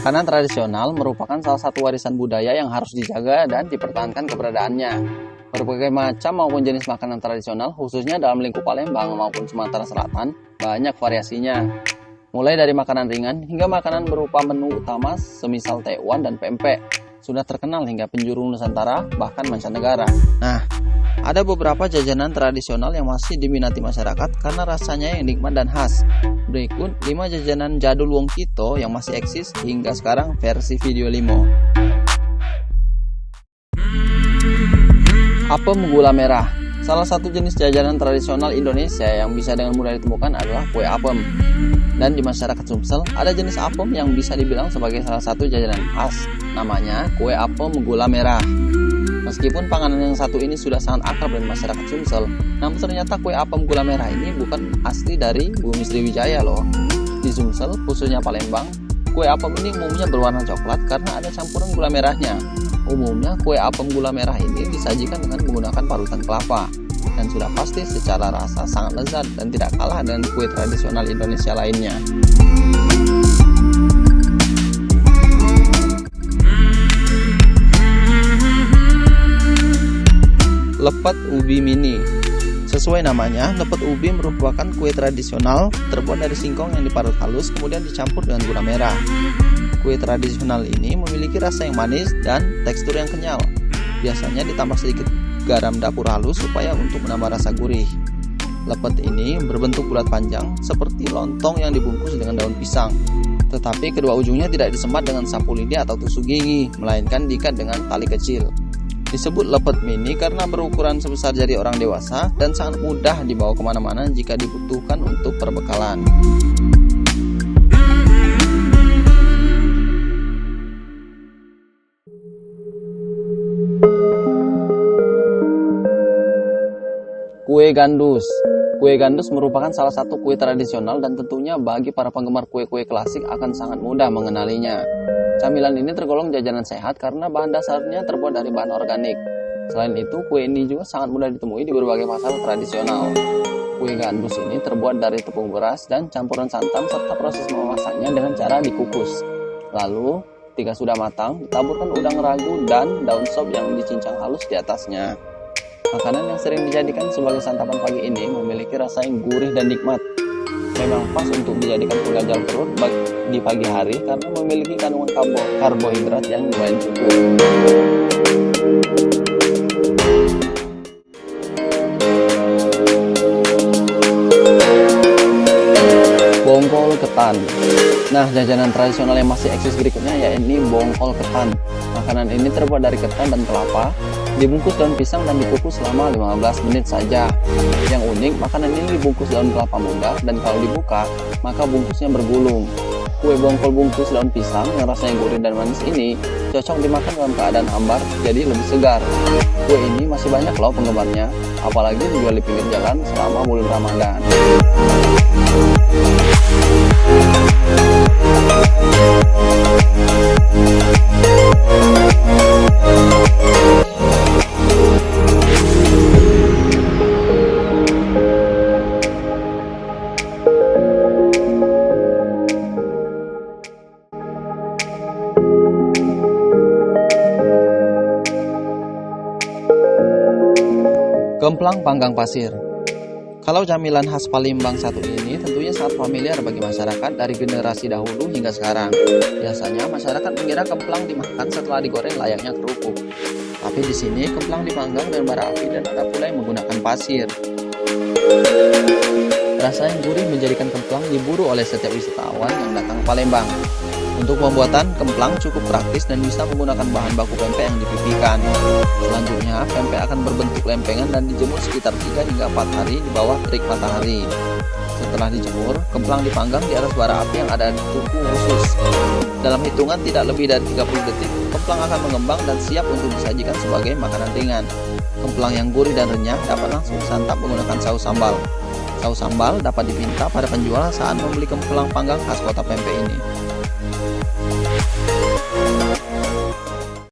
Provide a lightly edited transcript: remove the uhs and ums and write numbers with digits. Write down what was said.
Makanan tradisional merupakan salah satu warisan budaya yang harus dijaga dan dipertahankan keberadaannya. Berbagai macam maupun jenis makanan tradisional, khususnya dalam lingkup Palembang maupun Sumatera Selatan, banyak variasinya. Mulai dari makanan ringan hingga makanan berupa menu utama semisal tekwan dan pempek, sudah terkenal hingga penjuru Nusantara bahkan mancanegara. Nah, ada beberapa jajanan tradisional yang masih diminati masyarakat karena rasanya yang nikmat dan khas. Berikut 5 jajanan jadul Wong Kito yang masih eksis hingga sekarang versi video limo. Apem gula merah. Salah satu jenis jajanan tradisional Indonesia yang bisa dengan mudah ditemukan adalah kue apem. Dan di masyarakat Sumsel ada jenis apem yang bisa dibilang sebagai salah satu jajanan khas. Namanya kue apem gula merah. Meskipun panganan yang satu ini sudah sangat akrab dengan masyarakat Sumsel, namun ternyata kue apem gula merah ini bukan asli dari Bumi Sriwijaya loh. Di Sumsel, khususnya Palembang, kue apem ini umumnya berwarna coklat karena ada campuran gula merahnya. Umumnya kue apem gula merah ini disajikan dengan menggunakan parutan kelapa, dan sudah pasti secara rasa sangat lezat dan tidak kalah dengan kue tradisional Indonesia lainnya. Lepet ubi mini. Sesuai namanya, lepet ubi merupakan kue tradisional terbuat dari singkong yang diparut halus kemudian dicampur dengan gula merah. Kue tradisional ini memiliki rasa yang manis dan tekstur yang kenyal. Biasanya ditambah sedikit garam dapur halus supaya untuk menambah rasa gurih. Lepet ini berbentuk bulat panjang seperti lontong yang dibungkus dengan daun pisang. Tetapi kedua ujungnya tidak disemat dengan sapu lidi atau tusuk gigi, melainkan diikat dengan tali kecil. Disebut lepet mini karena berukuran sebesar jari orang dewasa dan sangat mudah dibawa kemana-mana jika dibutuhkan untuk perbekalan. Kue gandus. Kue gandus merupakan salah satu kue tradisional dan tentunya bagi para penggemar kue-kue klasik akan sangat mudah mengenalinya. Camilan ini tergolong jajanan sehat karena bahan dasarnya terbuat dari bahan organik. Selain itu, kue ini juga sangat mudah ditemui di berbagai pasar tradisional. Kue gandus ini terbuat dari tepung beras dan campuran santan serta proses memasaknya dengan cara dikukus. Lalu, ketika sudah matang, ditaburkan udang ragu dan daun sop yang dicincang halus di atasnya. Makanan yang sering dijadikan sebagai santapan pagi ini memiliki rasa yang gurih dan nikmat. Memang pas untuk dijadikan pengganjal perut di pagi hari karena memiliki kandungan karbohidrat yang lumayan cukup. Bongkol ketan. Nah, jajanan tradisional yang masih eksis berikutnya yaitu bongkol ketan. Makanan ini terbuat dari ketan dan kelapa, dibungkus daun pisang dan dikukus selama 15 menit saja. Yang unik, makanan ini dibungkus daun kelapa muda dan kalau dibuka, maka bungkusnya bergulung. Kue bongkol bungkus daun pisang yang rasanya gurih dan manis ini cocok dimakan dalam keadaan hambar, jadi lebih segar. Kue ini masih banyak loh penggemarnya, apalagi dijual di pinggir jalan selama bulan Ramadan. Kemplang panggang pasir. Kalau camilan khas Palembang satu ini tentunya sangat familiar bagi masyarakat dari generasi dahulu hingga sekarang. Biasanya masyarakat mengira kemplang dimakan setelah digoreng layaknya kerupuk. Tapi di sini kemplang dipanggang dengan bara api dan ada pula yang menggunakan pasir. Rasa yang gurih menjadikan kemplang diburu oleh setiap wisatawan yang datang ke Palembang. Untuk pembuatan kemplang cukup praktis dan bisa menggunakan bahan baku pempek yang dipipihkan. Selanjutnya, pempek akan berbentuk lempengan dan dijemur sekitar 3 hingga 4 hari di bawah terik matahari. Setelah dijemur, kemplang dipanggang di atas bara api yang ada di tungku khusus. Dalam hitungan tidak lebih dari 30 detik, kemplang akan mengembang dan siap untuk disajikan sebagai makanan ringan. Kemplang yang gurih dan renyah dapat langsung disantap menggunakan saus sambal. Saus sambal dapat dipinta pada penjual saat membeli kemplang panggang khas kota pempek ini.